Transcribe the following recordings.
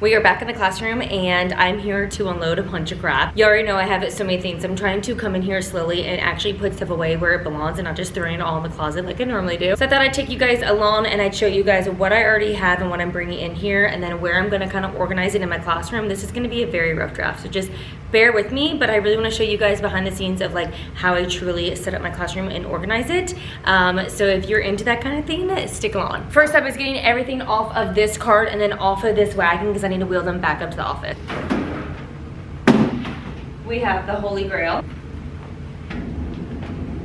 We are back in the classroom and I'm here to unload a bunch of crap. You already know I have so many things. I'm trying to come in here slowly and actually put stuff away where it belongs and not just throwing it all in the closet like I normally do. So I thought I'd take you guys along and I'd show you guys what I already have and what I'm bringing in here and then where I'm gonna kind of organize it in my classroom. This is gonna be a very rough draft, so just bear with me, but I really wanna show you guys behind the scenes of like how I truly set up my classroom and organize it. So if you're into that kind of thing, stick along. First up is getting everything off of this cart and then off of this wagon because I need to wheel them back up to the office. We have the Holy Grail.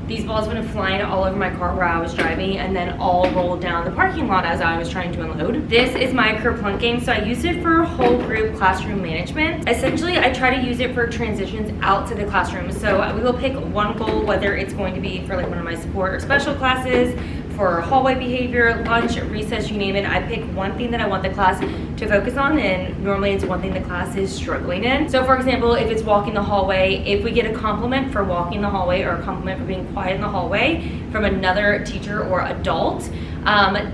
These balls went flying all over my car where I was driving and then all rolled down the parking lot as I was trying to unload. This is my Kerplunk game, so I use it for whole group classroom management. Essentially, I try to use it for transitions out to the classroom. So we will pick one goal, whether it's going to be for like one of my support or special classes, for hallway behavior, lunch, recess, you name it. I pick one thing that I want the class to focus on, and normally it's one thing the class is struggling in. So for example, if it's walking the hallway, if we get a compliment for walking the hallway or a compliment for being quiet in the hallway from another teacher or adult,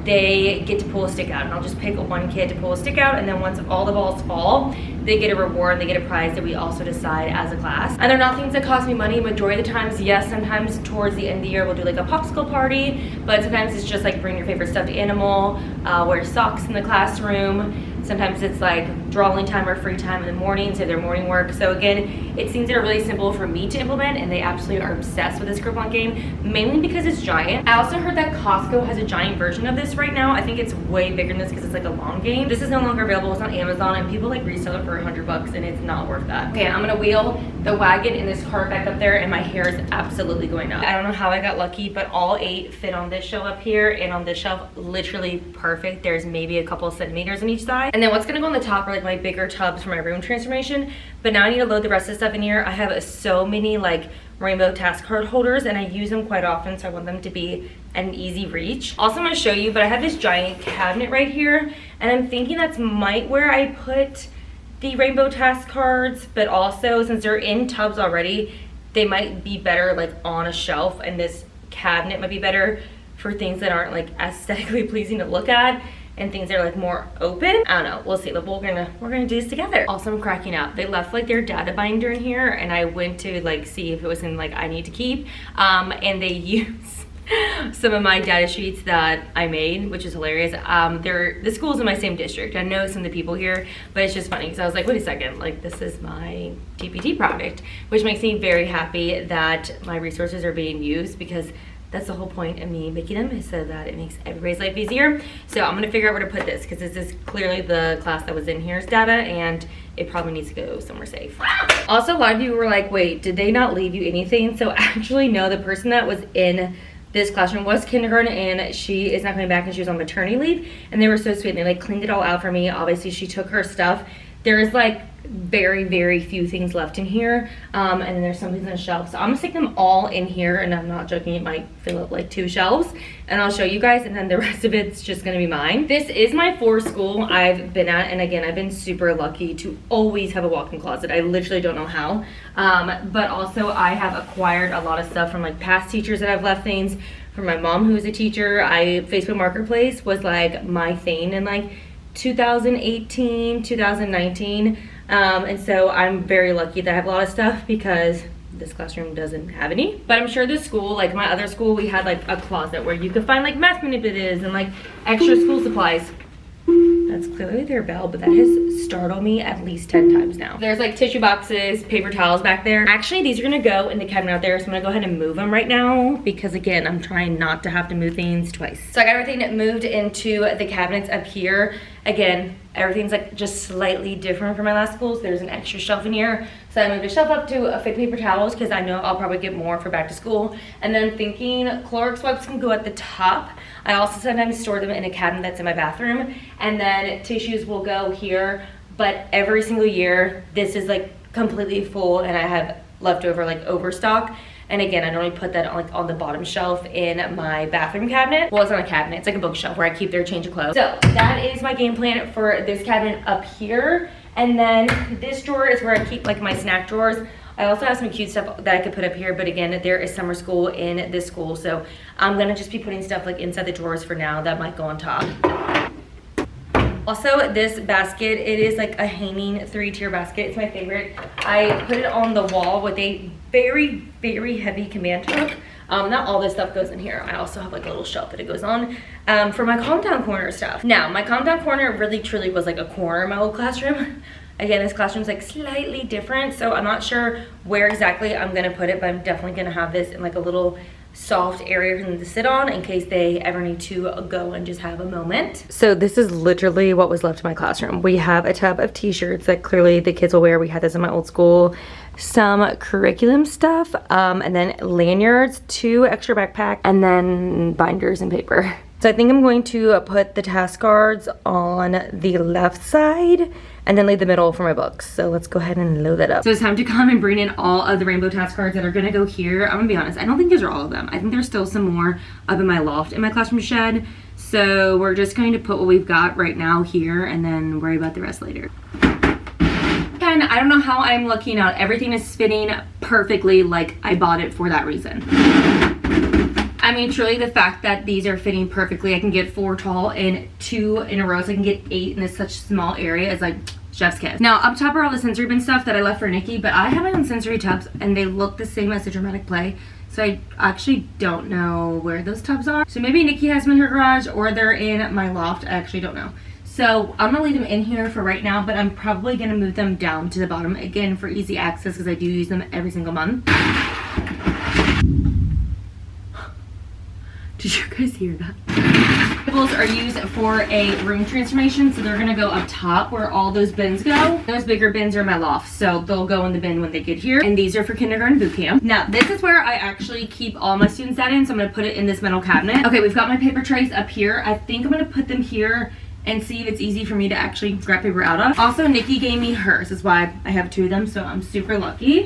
they get to pull a stick out, and I'll just pick one kid to pull a stick out, and then once all the balls fall, they get a reward and they get a prize that we also decide as a class. And they're not things that cost me money. Majority of the times, yes, sometimes towards the end of the year we'll do like a popsicle party, but sometimes it's just like bring your favorite stuffed animal, wear socks in the classroom. Sometimes it's like drawing time or free time in the morning, so their morning work. So again, it's things that are really simple for me to implement, and they absolutely are obsessed with this Kerplunk game, mainly because it's giant. I also heard that Costco has a giant version of this right now. I think it's way bigger than this because it's like a long game. This is no longer available. It's on Amazon, and people like resell it for $100 and it's not worth that. Okay, I'm gonna wheel the wagon in this cart back up there, and my hair is absolutely going up. I don't know how I got lucky, but all 8 fit on this shelf up here, and on this shelf, literally perfect. There's maybe a couple of centimeters on each side. And then what's gonna go on the top are like my bigger tubs for my room transformation, but now I need to load the rest of the stuff in here. I have so many like rainbow task card holders and I use them quite often, so I want them to be an easy reach. Also, I'm gonna show you, but I have this giant cabinet right here, and I'm thinking that's might where I put the rainbow task cards, but also since they're in tubs already, they might be better like on a shelf, and this cabinet might be better for things that aren't like aesthetically pleasing to look at and things that are like more open. I don't know, we'll see, but we're gonna do this together. Also, I'm cracking up. They left like their data binder in here, and I went to like see if it was in like I need to keep, and they use some of my data sheets that I made, which is hilarious. The school's in my same district. I know some of the people here, but it's just funny because I was like, wait a second, like this is my TPT project, which makes me very happy that my resources are being used, because that's the whole point of me making them, is so that it makes everybody's life easier. So I'm gonna figure out where to put this, because this is clearly the class that was in here's data, and it probably needs to go somewhere safe. Also, a lot of you were like, wait, did they not leave you anything? So actually, no, the person that was in this classroom was kindergarten, and she is not coming back, and she was on maternity leave, and they were so sweet. They like cleaned it all out for me. Obviously, she took her stuff. There's like very few things left in here, and then there's some things on the shelf, so I'm gonna stick them all in here, and I'm not joking, it might fill up like 2 shelves, and I'll show you guys, and then the rest of it's just gonna be mine. This is my 4th school I've been at, and again, I've been super lucky to always have a walk-in closet. I literally don't know how, but also I have acquired a lot of stuff from like past teachers that I've left things from my mom, who is a teacher. Facebook Marketplace was like my thing in like 2018, 2019, and so I'm very lucky that I have a lot of stuff, because this classroom doesn't have any. But I'm sure this school, like my other school, we had like a closet where you could find like math manipulatives and like extra school supplies. That's clearly their bell, but that has startled me at least 10 times now. There's like tissue boxes, paper towels back there. Actually, these are gonna go in the cabinet out there, so I'm gonna go ahead and move them right now, because again, I'm trying not to have to move things twice. So I got everything moved into the cabinets up here. Again, everything's like just slightly different from my last school, so there's an extra shelf in here. So I moved a shelf up to fake paper towels, because I know I'll probably get more for back to school. And then I'm thinking Clorox wipes can go at the top. I also sometimes store them in a cabinet that's in my bathroom, and then tissues will go here. But every single year, this is like completely full, and I have leftover like overstock. And again, I normally put that on, like, on the bottom shelf in my bathroom cabinet. Well, it's not a cabinet, it's like a bookshelf where I keep their change of clothes. So that is my game plan for this cabinet up here. And then this drawer is where I keep like my snack drawers. I also have some cute stuff that I could put up here, but again, there is summer school in this school, so I'm gonna just be putting stuff like inside the drawers for now that might go on top. Also, this basket, it is like a hanging 3-tier basket. It's my favorite. I put it on the wall with a very, very heavy command hook. Not all this stuff goes in here. I also have like a little shelf that it goes on for my calm down corner stuff. Now, my calm down corner really truly was like a corner in my old classroom. Again, this classroom's like slightly different, so I'm not sure where exactly I'm gonna put it, but I'm definitely gonna have this in like a little soft area for them to sit on in case they ever need to go and just have a moment. So this is literally what was left of my classroom. We have a tub of t-shirts that clearly the kids will wear. We had this in my old school. Some curriculum stuff, and then lanyards, 2 extra backpack, and then binders and paper. So I think I'm going to put the task cards on the left side and then leave the middle for my books. So let's go ahead and load that up. So it's time to come and bring in all of the rainbow task cards that are gonna go here. I'm gonna be honest, I don't think those are all of them. I think there's still some more up in my loft in my classroom shed. So we're just going to put what we've got right now here and then worry about the rest later. And I don't know how I'm looking out. Everything is fitting perfectly, like I bought it for that reason. I mean, truly the fact that these are fitting perfectly, I can get 4 tall and 2 in a row, so I can get 8 in this such small area is like chef's kiss. Now up top are all the sensory bin stuff that I left for Nikki, but I have my own sensory tubs and they look the same as the dramatic play. So I actually don't know where those tubs are. So maybe Nikki has them in her garage or they're in my loft. I actually don't know. So I'm gonna leave them in here for right now, but I'm probably gonna move them down to the bottom again for easy access because I do use them every single month. Did you guys hear that? Tables are used for a room transformation, so they're gonna go up top where all those bins go. Those bigger bins are in my loft, so they'll go in the bin when they get here. And these are for kindergarten boot camp. Now, this is where I actually keep all my students that in, so I'm gonna put it in this metal cabinet. Okay, we've got my paper trays up here. I think I'm gonna put them here and see if it's easy for me to actually grab paper out of. Also, Nikki gave me hers. That's why I have 2 of them, so I'm super lucky.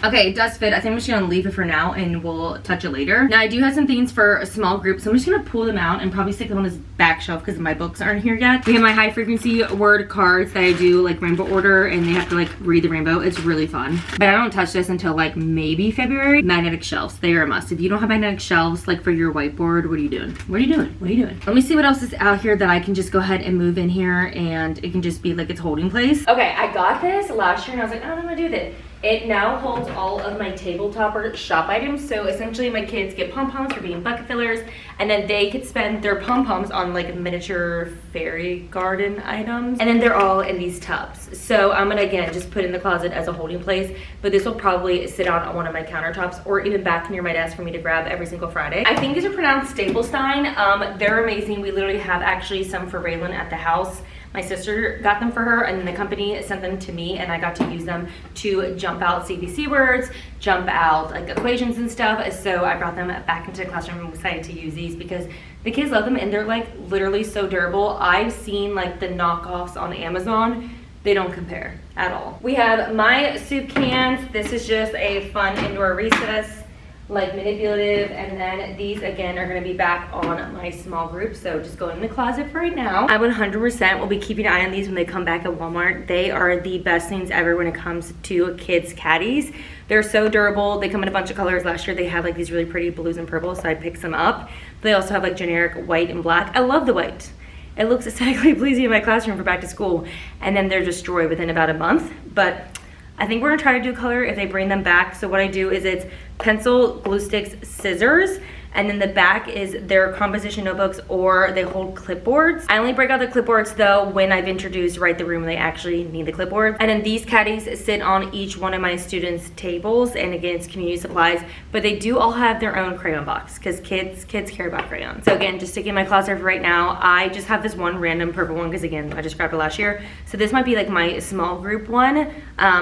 Okay, it does fit. I think I'm just gonna leave it for now and we'll touch it later. Now I do have some things for a small group, so I'm just gonna pull them out and probably stick them on this back shelf because my books aren't here yet. We have my high frequency word cards that I do like rainbow order and they have to like read the rainbow. It's really fun. But I don't touch this until like maybe February. Magnetic shelves, they are a must. If you don't have magnetic shelves like for your whiteboard, what are you doing? What are you doing? What are you doing? Let me see what else is out here that I can just go ahead and move in here and it can just be like its holding place. Okay, I got this last year and I was like, I don't know how to do this. It now holds all of my tabletop or shop items. So essentially my kids get pom-poms for being bucket fillers and then they could spend their pom-poms on like miniature fairy garden items. And then they're all in these tubs. So I'm gonna again just put in the closet as a holding place, but this will probably sit out on one of my countertops or even back near my desk for me to grab every single Friday. I think these are pronounced Staplestein. They're amazing. We literally have actually some for Raylan at the house. My sister got them for her and then the company sent them to me and I got to use them to jump out CBC words, jump out like equations and stuff. So I brought them back into the classroom. I'm excited to use these because the kids love them and they're like literally so durable. I've seen like the knockoffs on Amazon. They don't compare at all. We have my soup cans. This is just a fun indoor recess, like manipulative, and then these again are going to be back on my small group, so just go in the closet for right now. I 100% will be keeping an eye on these when they come back at Walmart. They are the best things ever when it comes to kids caddies. They're so durable. They come in a bunch of colors. Last year they had like these really pretty blues and purples, so I picked some up. They also have like generic white and black. I love the white. It looks aesthetically pleasing in my classroom for back to school, and then they're destroyed within about a month, but I think we're gonna try to do color if they bring them back. So what I do is it's pencil, glue sticks, scissors, and then the back is their composition notebooks or they hold clipboards. I only break out the clipboards though when I've introduced Write the Room and they actually need the clipboards. And then these caddies sit on each one of my students' tables, and again, it's community supplies, but they do all have their own crayon box because kids care about crayons. So again, just sticking in my closet for right now. I just have this one random purple one because again, I just grabbed it last year. So this might be like my small group one.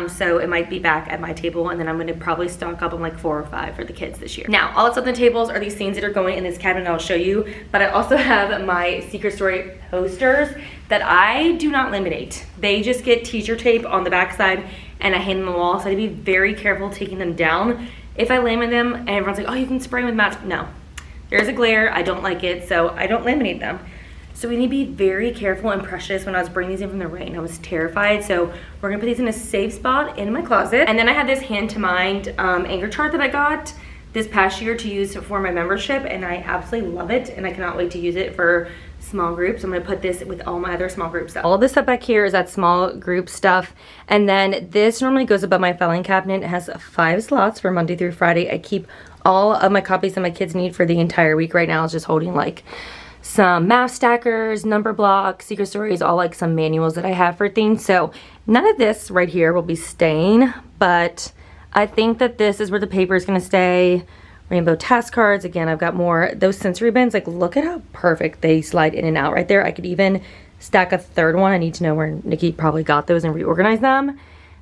So it might be back at my table, and then I'm gonna probably stock up on like 4 or 5 for the kids this year. Now, all that's on the tables are these things that are going in this cabinet I'll show you, but I also have my Secret Story posters that I do not laminate. They just get teacher tape on the backside and I hang them on the wall, so I have to be very careful taking them down. If I laminate them and everyone's like, oh, you can spray them with match. No, there's a glare, I don't like it, so I don't laminate them. So we need to be very careful and precious. When I was bringing these in from the rain, I was terrified. So we're gonna put these in a safe spot in my closet. And then I have this Hand to Mind anchor chart that I got this past year to use for my membership, and I absolutely love it, and I cannot wait to use it for small groups. I'm gonna put this with all my other small group stuff. All of this stuff back here is that small group stuff. And then this normally goes above my filing cabinet. It has 5 slots for Monday through Friday. I keep all of my copies that my kids need for the entire week. Right now it's just holding like some math stackers, number blocks, secret stories, all like some manuals that I have for things. So none of this right here will be staying, but I think that this is where the paper is gonna stay. Rainbow task cards. Again, I've got more. Those sensory bins, like look at how perfect they slide in and out right there. I could even stack a third one. I need to know where Nikki probably got those and reorganize them.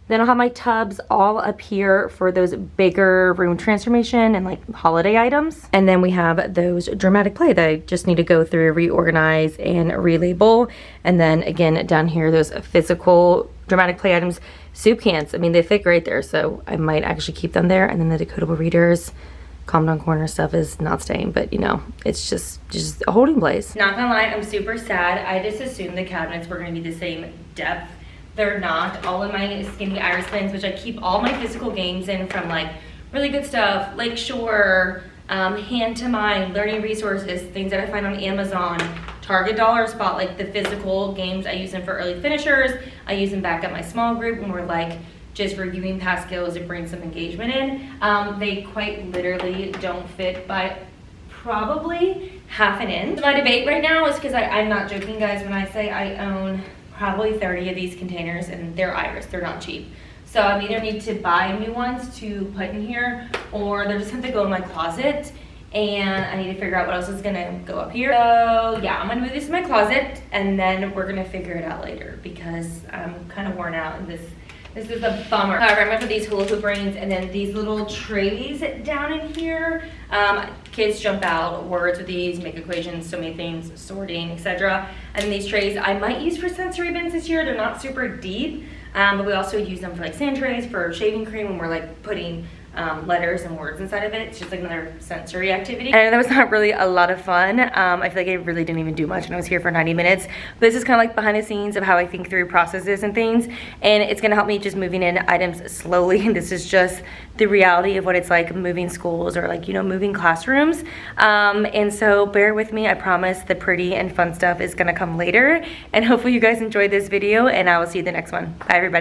Then I'll have my tubs all up here for those bigger room transformation and like holiday items. And then we have those dramatic play that I just need to go through, reorganize, and relabel. And then again, down here, those physical dramatic play items, soup cans. I mean, they fit great there, so I might actually keep them there. And then the decodable readers, Calm Down Corner stuff is not staying, but you know, it's just a holding place. Not gonna lie, I'm super sad. I just assumed the cabinets were gonna be the same depth. They're not. All of my skinny iris bins, which I keep all my physical games in from like really good stuff, Lakeshore, Hand to Mind, learning resources, things that I find on Amazon, Target Dollar Spot, like the physical games. I use them for early finishers. I use them back at my small group when we're like just reviewing past skills and bring some engagement in. They quite literally don't fit by probably half an inch. My debate right now is because I'm not joking, guys, when I say I own probably 30 of these containers and they're iris, they're not cheap. So I either need to buy new ones to put in here, or they're just have to go in my closet, and I need to figure out what else is gonna go up here. So yeah, I'm gonna move this in my closet and then we're gonna figure it out later because I'm kind of worn out and this is a bummer. However, I'm gonna put these hula hoop rings and then these little trays down in here. Kids jump out words with these, make equations, so many things, sorting, etc. And then these trays I might use for sensory bins this year. They're not super deep, but we also use them for like sand trays, for shaving cream when we're like putting letters and words inside of it. It's just like another sensory activity. And that was not really a lot of fun. I feel like I really didn't even do much and I was here for 90 minutes. But this is kind of like behind the scenes of how I think through processes and things. And it's gonna help me just moving in items slowly. And this is just the reality of what it's like moving schools or like, you know, moving classrooms. And so bear with me. I promise the pretty and fun stuff is gonna come later. And hopefully you guys enjoyed this video and I will see you in the next one. Bye everybody.